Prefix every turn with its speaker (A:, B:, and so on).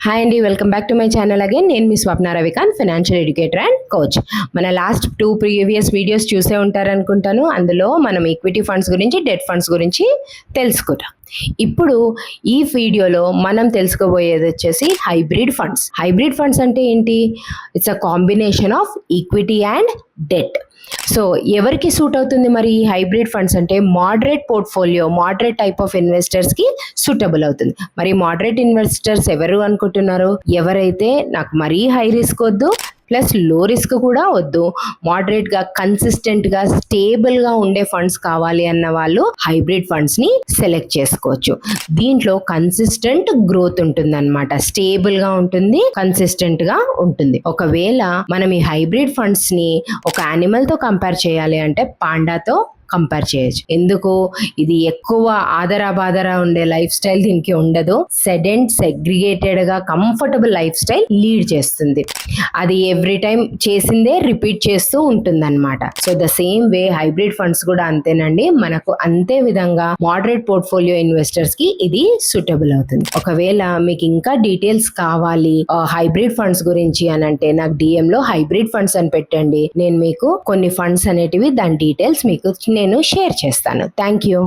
A: Hi అండి, welcome back to my channel again. నేను మీ Swapna Ravikanth, financial educator and coach. మన లాస్ట్ 2 ప్రీవియస్ వీడియోస్ చూసే ఉంటారనుకుంటాను. అందులో మనం ఈక్విటీ ఫండ్స్ గురించి, డెట్ ఫండ్స్ గురించి తెలుసుకుంటాం. ఇప్పుడు ఈ వీడియోలో మనం తెలుసుకోబోయేది వచ్చేసి హైబ్రిడ్ ఫండ్స్. హైబ్రిడ్ ఫండ్స్ అంటే ఏంటి? It's a combination of equity and debt. So ఎవరికి సూట్ అవుతుంది మరి ఈ హైబ్రిడ్ ఫండ్స్ అంటే? Moderate portfolio, moderate type of ఇన్వెస్టర్స్కి సూటబుల్ అవుతుంది. మరి మోడరేట్ ఇన్వెస్టర్స్ ఎవరు అనుకుంటున్నారు? ఎవరైతే నాకు మరీ హై రిస్క్ వద్దు, ప్లస్ లో రిస్క్ కూడా వద్దు, మోడరేట్గా, కన్సిస్టెంట్గా, స్టేబుల్గా ఉండే ఫండ్స్ కావాలి అన్న వాళ్ళు హైబ్రిడ్ ఫండ్స్ని సెలెక్ట్ చేసుకోవచ్చు. దీంట్లో కన్సిస్టెంట్ గ్రోత్ ఉంటుంది అనమాట, స్టేబుల్గా ఉంటుంది, కన్సిస్టెంట్గా ఉంటుంది. ఒకవేళ మనం ఈ హైబ్రిడ్ ఫండ్స్ని ఒక యానిమల్తో కంపేర్ చేయాలి అంటే పాండాతో కంపేర్ చేయొచ్చు. ఎందుకు? ఇది ఎక్కువ ఆదరా ఉండే లైఫ్ స్టైల్ దీనికి ఉండదు. సెడెంట్ సెగ్రిగేటెడ్ గా కంఫర్టబుల్ లైఫ్ స్టైల్ లీడ్ చేస్తుంది. అది ఎవ్రీ టైం చేసిందే రిపీట్ చేస్తూ ఉంటుంది అనమాట. So the same way hybrid funds కూడా అంతేనండి. మనకు అంతే విధంగా మోడరేట్ పోర్ట్ఫోలియో ఇన్వెస్టర్స్ కి ఇది సూటబుల్ అవుతుంది. ఒకవేళ మీకు ఇంకా డీటెయిల్స్ కావాలి హైబ్రిడ్ ఫండ్స్ గురించి అని అంటే నాకు DM లో హైబ్రిడ్ ఫండ్స్ అని పెట్టండి. నేను మీకు కొన్ని ఫండ్స్ అనేటివి, దాని డీటెయిల్స్ మీకు నేను షేర్ చేస్తాను. Thank you.